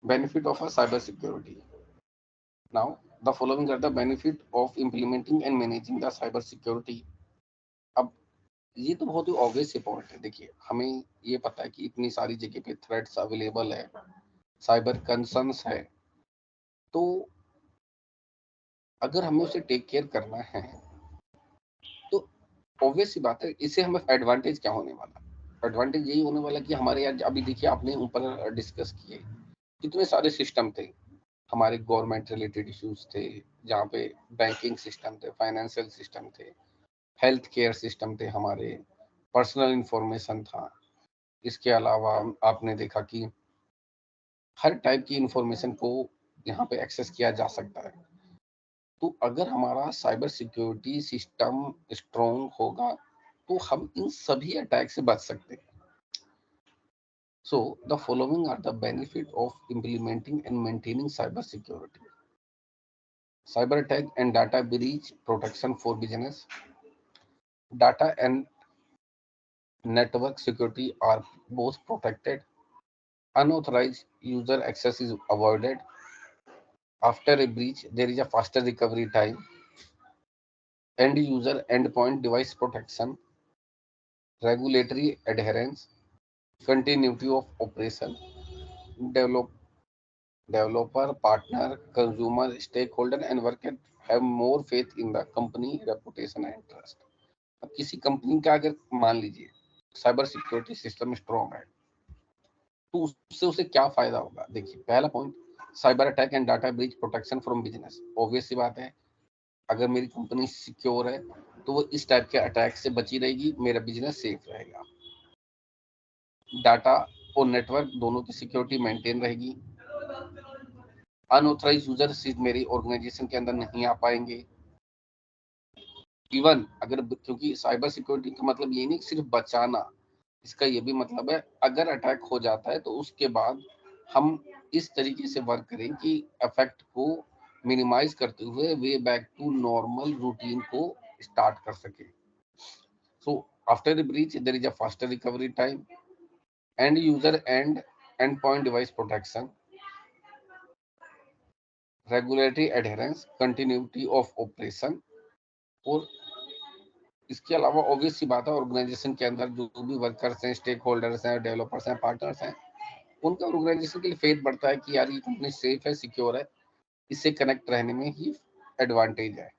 Benefit of a cyber security. Now, the following are the benefit of implementing and managing the cyber security. अब ये तो बहुत ही obvious C point है। देखिए, हमें ये पता है कि इतनी सारी जगह पे थ्रेट्स अवेलेबल है, साइबर कंसर्न्स है, तो अगर हमें उसे टेक केयर करना है तो ऑब्वियस सी बात है, इससे हमें एडवांटेज क्या होने वाला। एडवांटेज यही होने वाला कि हमारे यहाँ अभी देखिए आपने ऊपर डिस्कस किए कितने सारे सिस्टम थे, हमारे गवर्नमेंट रिलेटेड इश्यूज थे, जहाँ पे बैंकिंग सिस्टम थे, फाइनेंशियल सिस्टम थे, हेल्थ केयर सिस्टम थे, हमारे पर्सनल इंफॉर्मेशन था। इसके अलावा आपने देखा कि हर टाइप की इंफॉर्मेशन को यहाँ पे एक्सेस किया जा सकता है। तो अगर हमारा साइबर सिक्योरिटी सिस्टम स्ट्रॉन्ग होगा तो हम इन सभी अटैक से बच सकते हैं। So the following are the benefit of implementing and maintaining cyber security. Cyber attack and data breach protection for business. Data and network security are both protected. Unauthorized user access is avoided. After a breach, there is a faster recovery time. End user endpoint device protection. Regulatory adherence. Continuity of operation. Develop, developer, partner, consumer, stakeholder, and worker have more faith in the company reputation and trust. अब किसी company का अगर मान लीजिए cyber security system strong है तो उससे उसे क्या फायदा होगा। देखिए, पहला point, cyber attack and data breach protection from business. Obvious सी बात है, अगर मेरी कंपनी सिक्योर है तो वो इस टाइप के अटैक से बची रहेगी, मेरा बिजनेस सेफ रहेगा। डाटा और नेटवर्क दोनों की सिक्योरिटी मेंटेन रहेगी। अनऑथराइज यूजर मेरी ऑर्गेनाइजेशन के अंदर नहीं आ पाएंगे। इवन अगर, क्योंकि साइबर सिक्योरिटी का मतलब ये नहीं सिर्फ बचाना, इसका ये भी मतलब है अगर अटैक हो जाता है तो उसके बाद हम इस तरीके से वर्क करें कि इफेक्ट को मिनिमाइज करते हुए वे बैक टू नॉर्मल रूटीन को स्टार्ट कर सके। So after the breach there is a faster recovery time, end user and end point device protection, regulatory adherence, continuity of operation. और इसके अलावा ऑब्वियस सी बात है, ऑर्गेनाइजेशन के अंदर जो भी वर्कर्स हैं, स्टेक होल्डर्स हैं, डेवलपर्स हैं, पार्टनर्स हैं, उनका ऑर्गेनाइजेशन के लिए फेथ बढ़ता है कि यार ये कंपनी सेफ है, सिक्योर है, इससे कनेक्ट रहने में ही एडवांटेज है।